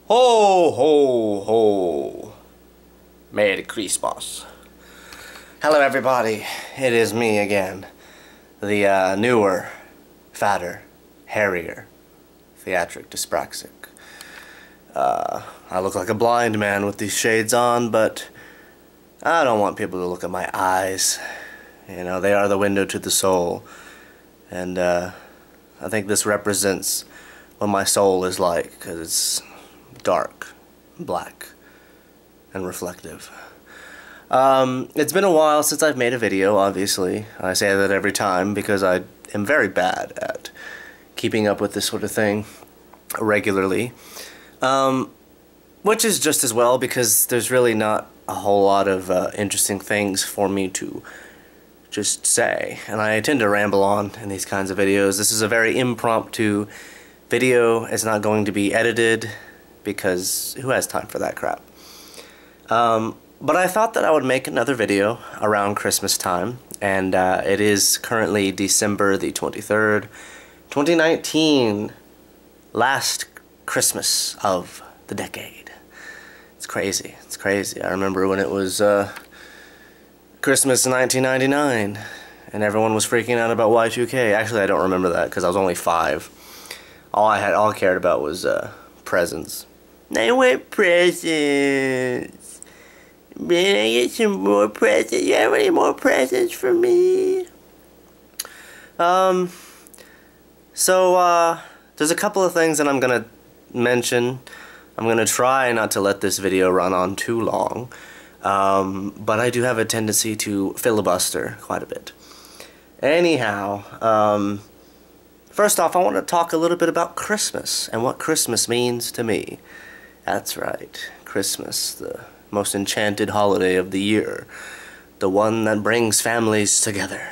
Ho, ho, ho. Merry Christmas. Hello, everybody. It is me again. The newer, fatter, hairier, Theatric Dyspraxic. I look like a blind man with these shades on, but I don't want people to look at my eyes. You know, they are the window to the soul. And I think this represents what my soul is like, because it's dark, black, and reflective. It's been a while since I've made a video, obviously. I say that every time because I am very bad at keeping up with this sort of thing regularly. Which is just as well, because there's really not a whole lot of interesting things for me to just say. And I tend to ramble on in these kinds of videos. This is a very impromptu video. It's not going to be edited, because who has time for that crap? But I thought that I would make another video around Christmas time, and it is currently December the 23rd, 2019, last Christmas of the decade. It's crazy. It's crazy. I remember when it was Christmas in 1999, and everyone was freaking out about Y2K. Actually, I don't remember that because I was only 5. All I cared about was presents. I want presents. Man, I get some more presents. You have any more presents for me? So there's a couple of things that I'm gonna mention. I'm gonna try not to let this video run on too long, but I do have a tendency to filibuster quite a bit. Anyhow, first off, I want to talk a little bit about Christmas and what Christmas means to me. That's right, Christmas, the most enchanted holiday of the year, the one that brings families together,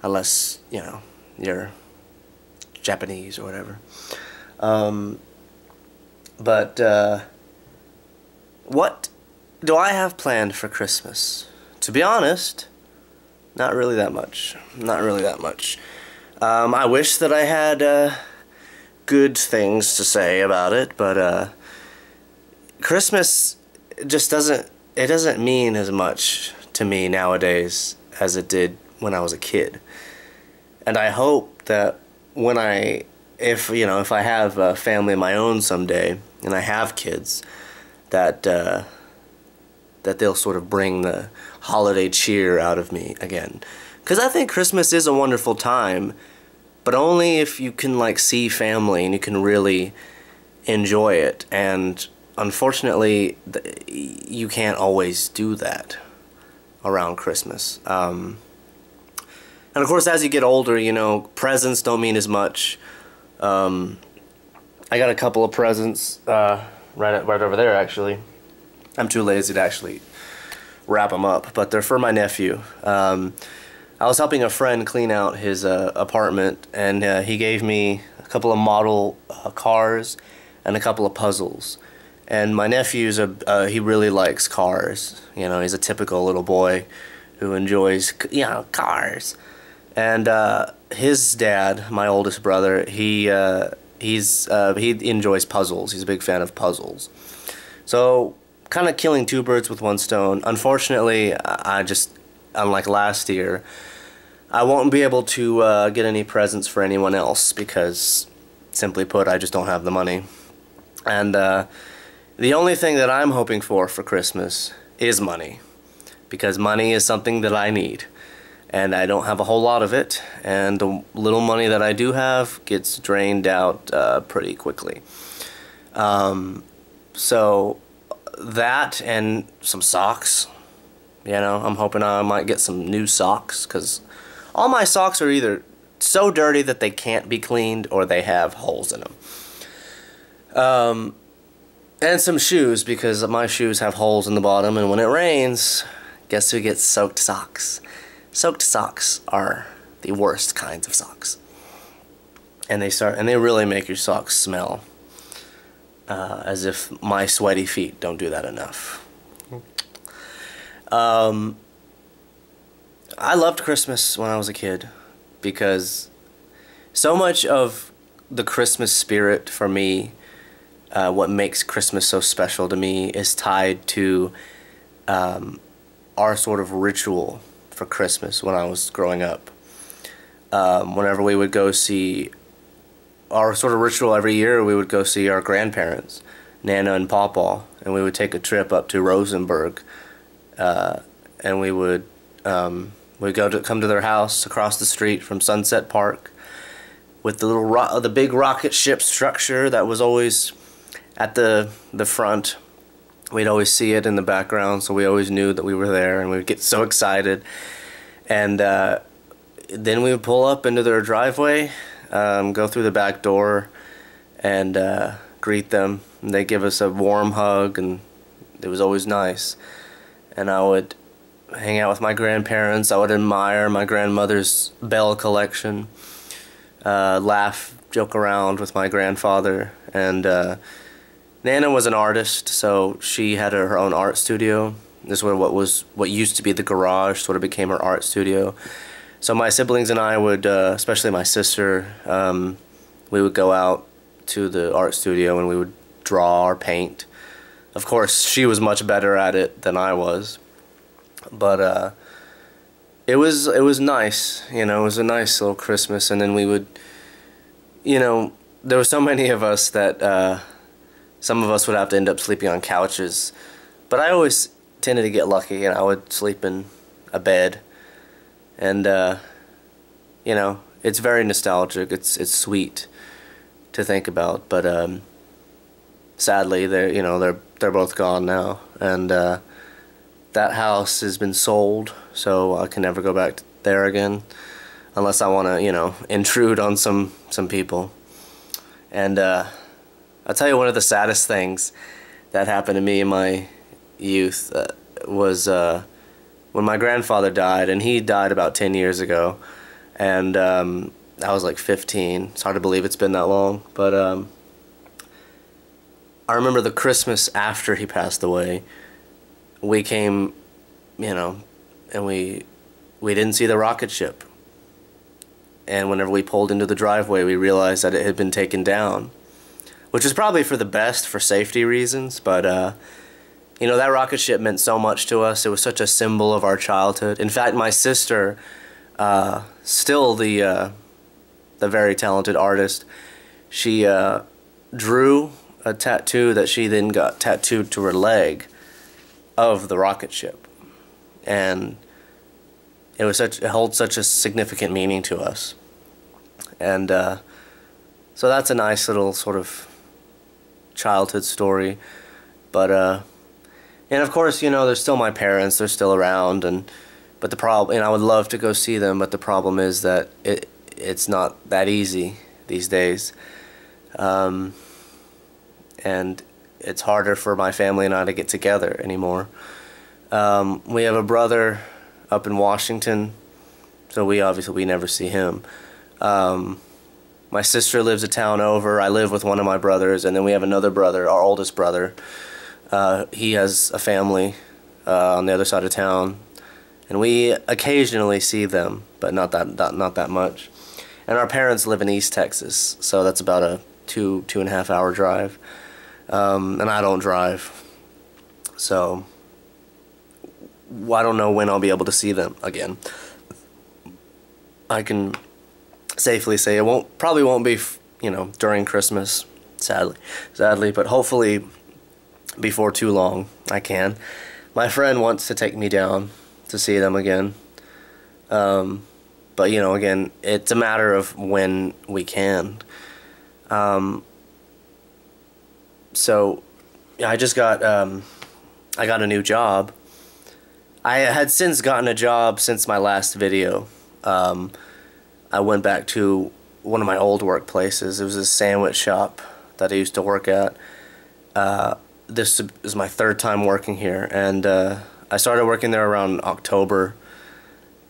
unless, you know, you're Japanese or whatever. What do I have planned for Christmas? To be honest, not really that much. Not really that much. I wish that I had good things to say about it, but Christmas just doesn't mean as much to me nowadays as it did when I was a kid. And I hope that when if I have a family of my own someday, and I have kids, that they'll sort of bring the holiday cheer out of me again. Because I think Christmas is a wonderful time, but only if you can like see family and you can really enjoy it. And unfortunately, you can't always do that around Christmas. And of course, as you get older, you know, presents don't mean as much. I got a couple of presents right over there, actually. I'm too lazy to actually wrap them up, but they're for my nephew. I was helping a friend clean out his apartment, and he gave me a couple of model cars and a couple of puzzles. And my nephew's he really likes cars. You know, he's a typical little boy who enjoys, you know, cars. And his dad, my oldest brother, he enjoys puzzles. He's a big fan of puzzles. So, kind of killing two birds with one stone. Unfortunately, I just, unlike last year, I won't be able to get any presents for anyone else because, simply put, I just don't have the money. And the only thing that I'm hoping for Christmas is money, because money is something that I need. And I don't have a whole lot of it, and the little money that I do have gets drained out pretty quickly. So that and some socks, you know, I'm hoping I might get some new socks, because all my socks are either so dirty that they can't be cleaned or they have holes in them. And some shoes, because my shoes have holes in the bottom, and when it rains, guess who gets soaked socks? Soaked socks are the worst kinds of socks, and they really make your socks smell, as if my sweaty feet don't do that enough. I loved Christmas when I was a kid, because so much of the Christmas spirit for me what makes Christmas so special to me is tied to our sort of ritual for Christmas when I was growing up. Whenever we would go see our sort of ritual every year, we would go see our grandparents, Nana and Pawpaw, and we would take a trip up to Rosenberg, and we would we'd come to their house across the street from Sunset Park, with the big rocket ship structure that was always at the front. We'd always see it in the background, so we always knew that we were there, and we would get so excited. And then we would pull up into their driveway, go through the back door, and greet them. And they'd give us a warm hug, and it was always nice. And I would hang out with my grandparents. I would admire my grandmother's bell collection, laugh, joke around with my grandfather. And Nana was an artist, so she had her own art studio. This was what used to be the garage sort of became her art studio. So my siblings and I would, especially my sister, we would go out to the art studio and we would draw or paint. Of course, she was much better at it than I was, but it was nice. You know, it was a nice little Christmas. And then we would, you know, there were so many of us that some of us would have to end up sleeping on couches, but I always tended to get lucky, and I would sleep in a bed. And you know, it's very nostalgic. It's sweet to think about, but sadly, they're both gone now, and that house has been sold, so I can never go back there again, unless I want to, you know, intrude on some people. And I'll tell you, one of the saddest things that happened to me in my youth was when my grandfather died, and he died about 10 years ago, and I was like 15. It's hard to believe it's been that long, but I remember the Christmas after he passed away, we came, you know, and we didn't see the rocket ship. And whenever we pulled into the driveway, we realized that it had been taken down, which is probably for the best for safety reasons, but you know, that rocket ship meant so much to us. It was such a symbol of our childhood. In fact, my sister, still the very talented artist, she drew a tattoo that she then got tattooed to her leg of the rocket ship, and it holds such a significant meaning to us. And so that's a nice little sort of childhood story. But and of course, you know, there's still my parents. They're still around, but the problem, and I would love to go see them, but the problem is that it's not that easy these days, and it's harder for my family and I to get together anymore. We have a brother up in Washington, so we never see him. My sister lives a town over. I live with one of my brothers, and then we have another brother, our oldest brother. He has a family on the other side of town, and we occasionally see them, but not that much. And our parents live in East Texas, so that's about a 2.5 hour drive. And I don't drive, so I don't know when I'll be able to see them again. I can safely say it probably won't be, you know, during Christmas, sadly, but hopefully before too long I can. My friend wants to take me down to see them again, but you know, again, it's a matter of when we can. So I just got I got a new job. I had since gotten a job since my last video. I went back to one of my old workplaces. It was a sandwich shop that I used to work at. This is my third time working here, and I started working there around October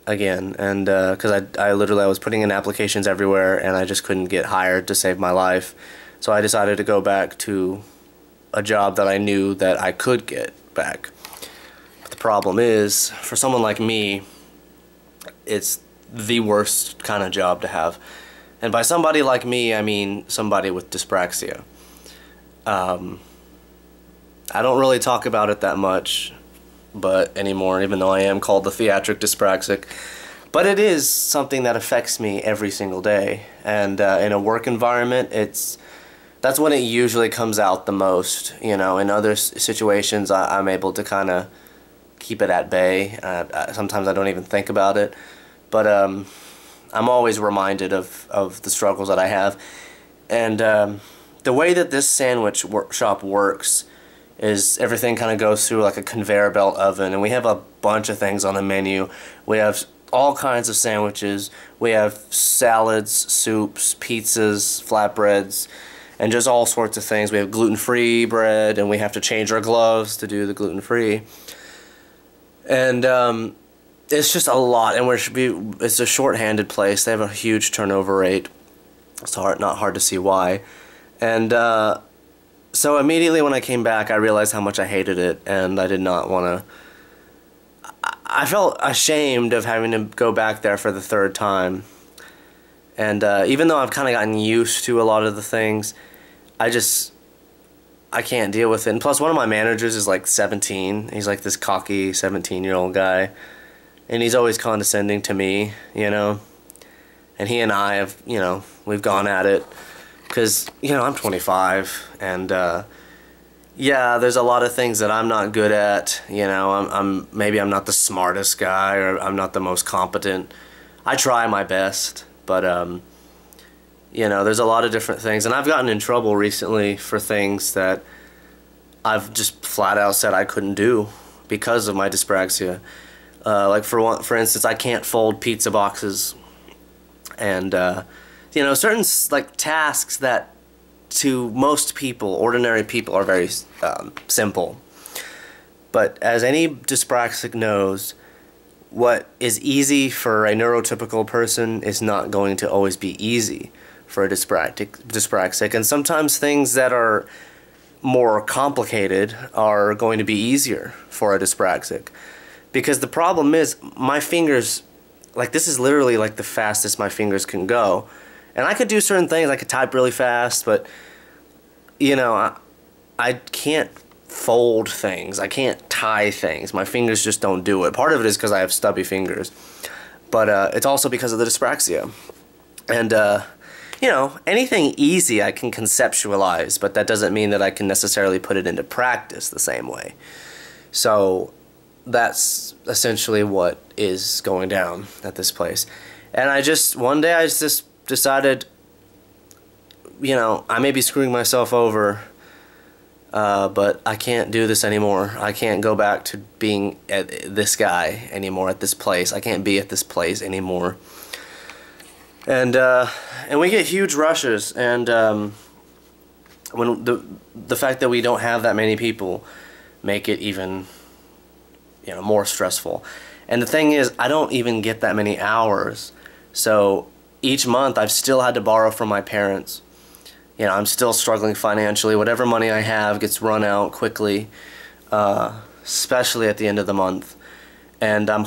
again, and because I was putting in applications everywhere, and I just couldn't get hired to save my life. So I decided to go back to a job that I knew that I could get back. But the problem is, for someone like me, it's the worst kind of job to have. And by somebody like me, I mean somebody with dyspraxia. I don't really talk about it that much but anymore, even though I am called the Theatric Dyspraxic. But it is something that affects me every single day, and in a work environment, that's when it usually comes out the most. You know, in other situations, I'm able to kind of keep it at bay. Sometimes I don't even think about it, but I'm always reminded of the struggles that I have. And the way that this sandwich shop works is everything kind of goes through like a conveyor belt oven, and we have a bunch of things on the menu. We have all kinds of sandwiches. We have salads, soups, pizzas, flatbreads, and just all sorts of things. We have gluten-free bread, and we have to change our gloves to do the gluten-free. And it's just a lot, and it's a short-handed place. They have a huge turnover rate. It's not hard to see why. And so immediately when I came back, I realized how much I hated it, and I did not want to. I felt ashamed of having to go back there for the third time. And even though I've kind of gotten used to a lot of the things, I can't deal with it. And plus, one of my managers is like 17. He's like this cocky 17-year-old guy. And he's always condescending to me, you know. And he and I have, you know, we've gone at it. Because, you know, I'm 25, and yeah, there's a lot of things that I'm not good at. You know, maybe I'm not the smartest guy, or I'm not the most competent. I try my best, but you know, there's a lot of different things, and I've gotten in trouble recently for things that I've just flat out said I couldn't do because of my dyspraxia. Like for instance, I can't fold pizza boxes, and you know, certain like tasks that to most people, ordinary people, are very simple. But as any dyspraxic knows, what is easy for a neurotypical person is not going to always be easy for a dyspraxic. And sometimes things that are more complicated are going to be easier for a dyspraxic. Because the problem is, my fingers, like, this is literally like the fastest my fingers can go. And I could do certain things, I could type really fast, but, you know, I can't fold things, I can't tie things, my fingers just don't do it. Part of it is because I have stubby fingers, but it's also because of the dyspraxia. And, you know, anything easy I can conceptualize, but that doesn't mean that I can necessarily put it into practice the same way. So that's essentially what is going down at this place. And one day I just decided, you know, I may be screwing myself over, but I can't do this anymore. I can't go back to being this guy anymore at this place. I can't be at this place anymore. And we get huge rushes, and when the fact that we don't have that many people make it even, you know, more stressful. And the thing is, I don't even get that many hours, so each month I've still had to borrow from my parents. You know, I'm still struggling financially. Whatever money I have gets run out quickly, especially at the end of the month. And I'm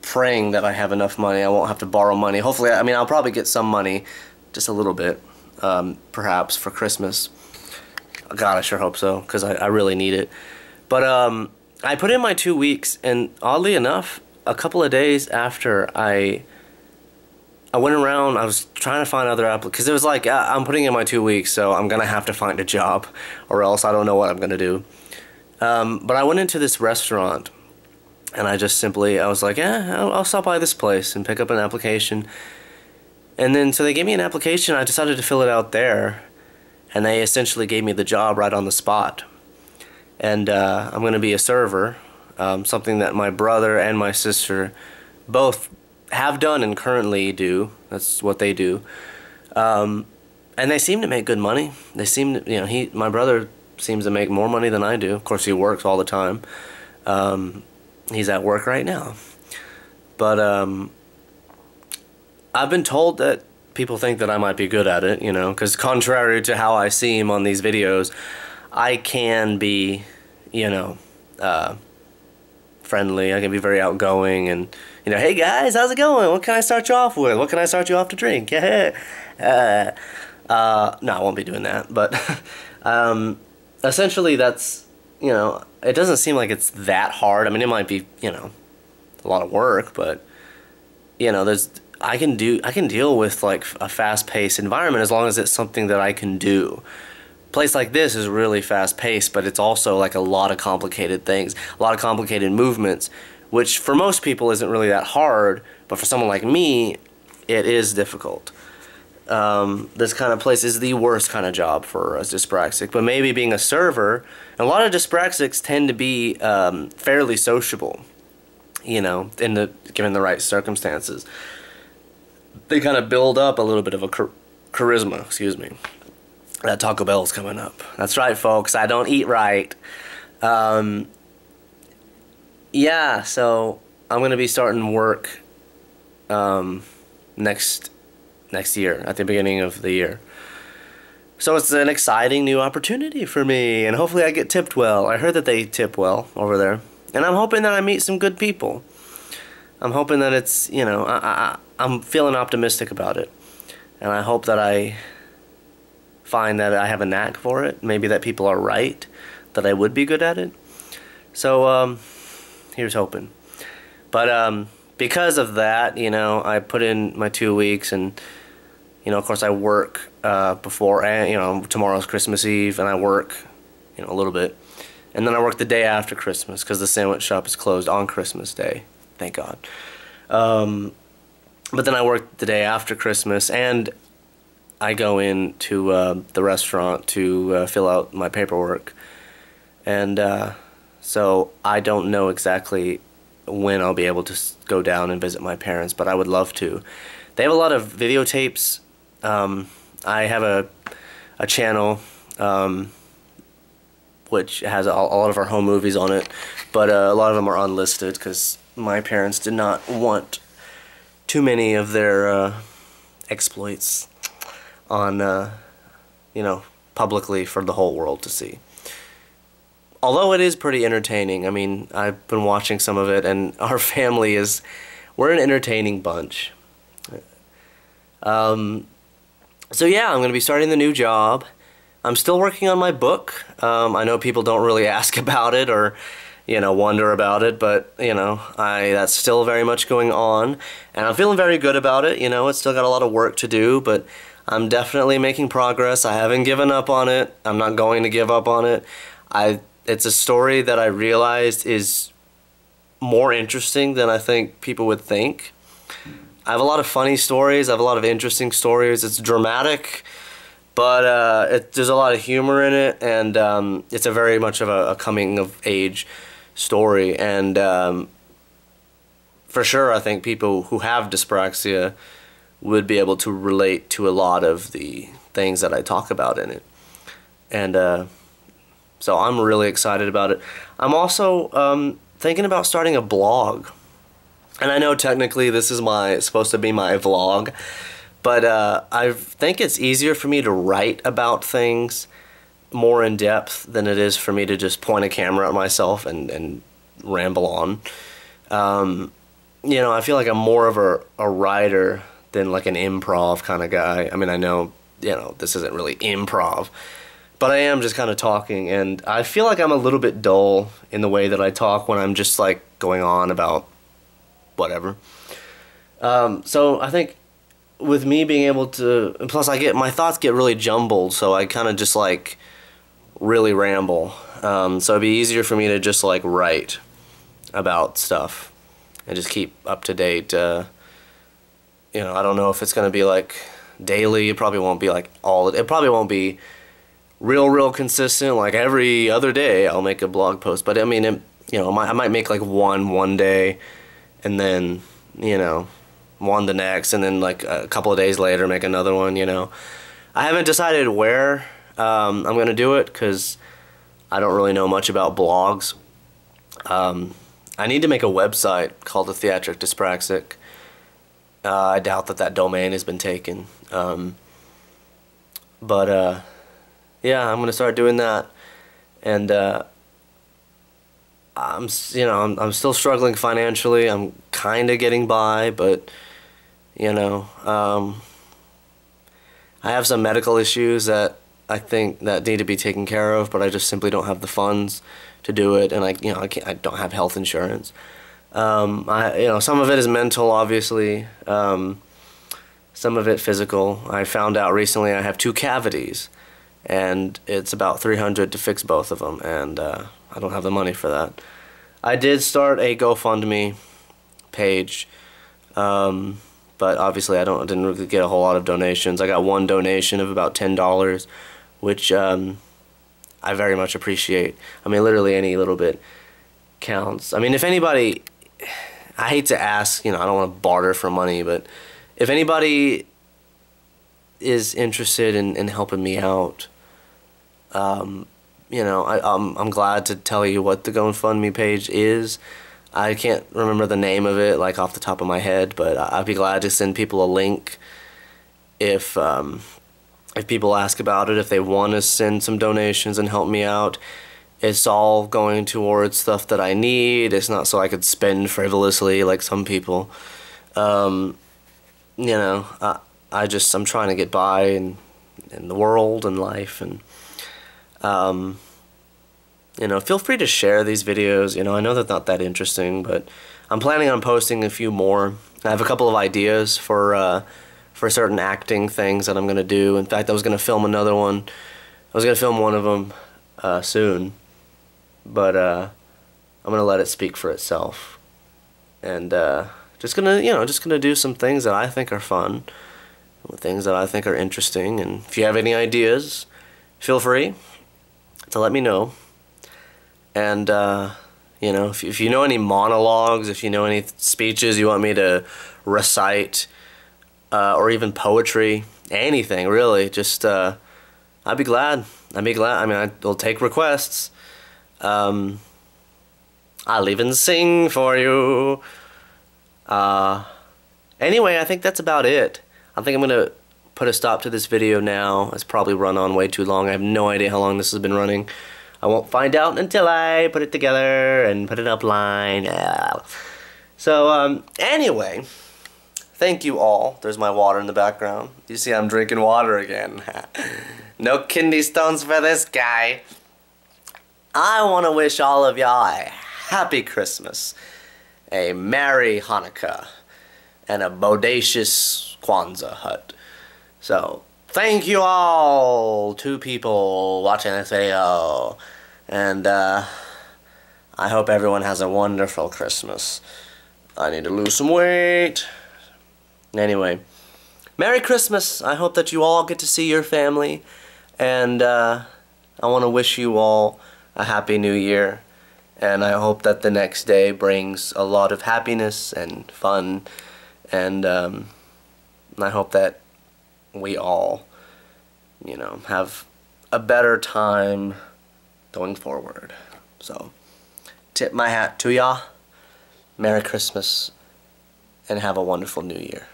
praying that I have enough money. I won't have to borrow money. Hopefully, I mean, I'll probably get some money, just a little bit, perhaps for Christmas. God, I sure hope so, because I really need it. But I put in my 2 weeks, and oddly enough, a couple of days after I went around, I was trying to find other applicants, because it was like, I'm putting in my 2 weeks, so I'm going to have to find a job, or else I don't know what I'm going to do. But I went into this restaurant, and I was like, I'll stop by this place and pick up an application. And then, so they gave me an application, I decided to fill it out there, and they essentially gave me the job right on the spot. And I'm going to be a server, something that my brother and my sister both have done and currently do. That's what they do. And they seem to make good money. They seem to, you know, my brother seems to make more money than I do. Of course, he works all the time. He's at work right now. But I've been told that people think that I might be good at it, you know, because contrary to how I seem on these videos, I can be, you know, friendly. I can be very outgoing and, you know, hey guys, how's it going? What can I start you off with? What can I start you off to drink? No, I won't be doing that, but essentially that's, it doesn't seem like it's that hard. I mean, it might be, a lot of work, but, I can deal with like a fast-paced environment as long as it's something that I can do. A place like this is really fast-paced, but it's also like a lot of complicated things, a lot of complicated movements, which for most people isn't really that hard, but for someone like me, it is difficult. This kind of place is the worst kind of job for a dyspraxic, but maybe being a server, a lot of dyspraxics tend to be fairly sociable, given the right circumstances. They kind of build up a little bit of a charisma, excuse me. That Taco Bell's coming up. That's right, folks, I don't eat right. Yeah, so I'm going to be starting work next year, at the beginning of the year. So it's an exciting new opportunity for me, and hopefully I get tipped well. I heard that they tip well over there, and I'm hoping that I meet some good people. I'm hoping that it's, I'm feeling optimistic about it, and I hope that I find that I have a knack for it, maybe that people are right, that I would be good at it. So, here's hoping. But, because of that, I put in my 2 weeks, and, of course I work, before, and, tomorrow's Christmas Eve, and I work, a little bit. And then I work the day after Christmas, because the sandwich shop is closed on Christmas Day. Thank God. But then I work the day after Christmas, and I go into the restaurant to fill out my paperwork. And so I don't know exactly when I'll be able to go down and visit my parents, but I would love to. They have a lot of videotapes. I have a channel which has a lot of our home movies on it, but a lot of them are unlisted because my parents did not want too many of their exploits on, publicly for the whole world to see. Although it is pretty entertaining. I mean, I've been watching some of it, and our family we're an entertaining bunch. So yeah, I'm going to be starting the new job. I'm still working on my book. I know people don't really ask about it or, wonder about it, but, that's still very much going on, and I'm feeling very good about it. It's still got a lot of work to do, but I'm definitely making progress. I haven't given up on it. I'm not going to give up on it. It's a story that I realized is more interesting than I think people would think. I have a lot of funny stories. I have a lot of interesting stories. It's dramatic, but there's a lot of humor in it, and it's a very much of a coming-of-age story. And for sure, I think people who have dyspraxia would be able to relate to a lot of the things that I talk about in it. And so I'm really excited about it. I'm also thinking about starting a blog. And I know technically this is supposed to be my vlog, but I think it's easier for me to write about things more in depth than it is for me to just point a camera at myself and ramble on. I feel like I'm more of a writer than like an improv kind of guy. I mean, I know, this isn't really improv, but I am just kind of talking, and I feel like I'm a little bit dull in the way that I talk when I'm just like going on about whatever. So I think with me being able to, and plus my thoughts get really jumbled, so I kind of just like really ramble. So it'd be easier for me to just like write about stuff and just keep up to date. I don't know if it's gonna be like daily. It probably won't be like it probably won't be real consistent. Like every other day I'll make a blog post, but I mean, I might make like one day, and then one the next, and then like a couple of days later make another one. I haven't decided where I'm gonna do it because I don't really know much about blogs. I need to make a website called the Theatric Dyspraxic. I doubt that domain has been taken, but yeah, I'm gonna start doing that, and I'm still struggling financially. I'm kind of getting by, but I have some medical issues that I think that need to be taken care of, but I just simply don't have the funds to do it, and I don't have health insurance. Some of it is mental, obviously. Some of it physical. I found out recently I have 2 cavities, and it's about $300 to fix both of them, and I don't have the money for that. I did start a GoFundMe page, but obviously didn't really get a whole lot of donations. I got one donation of about $10, which I very much appreciate. I mean, literally any little bit counts. I mean, if anybody, I hate to ask, I don't want to barter for money, but if anybody is interested in helping me out, I'm glad to tell you what the GoFundMe page is. I can't remember the name of it like off the top of my head, but I'd be glad to send people a link if people ask about it, if they want to send some donations and help me out. It's all going towards stuff that I need. It's not so I could spend frivolously like some people. I'm trying to get by in the world and life, and feel free to share these videos. I know they're not that interesting, but I'm planning on posting a few more. I have a couple of ideas for certain acting things that I'm gonna do. In fact, I was gonna film another one. I was gonna film one of them soon, but I'm gonna let it speak for itself, and just gonna do some things that I think are fun, things that I think are interesting. And if you have any ideas, feel free to let me know. And if you know any monologues, if you know any speeches you want me to recite, or even poetry, anything really, just I'd be glad. I mean, I'll take requests. I'll even sing for you. Anyway, I think that's about it. I think I'm gonna put a stop to this video now. It's probably run on way too long. I have no idea how long this has been running. I won't find out until I put it together and put it upline. So, anyway, thank you all. There's my water in the background. You see I'm drinking water again. No kidney stones for this guy. I want to wish all of y'all a happy Christmas, a Merry Hanukkah, and a bodacious Kwanzaa hut. So, thank you all, 2 people watching this video, and I hope everyone has a wonderful Christmas. I need to lose some weight. Anyway, Merry Christmas. I hope that you all get to see your family, and I want to wish you all a Happy New Year, and I hope that the next day brings a lot of happiness and fun, and I hope that we all, have a better time going forward. So, tip my hat to ya. Merry Christmas, and have a wonderful New Year.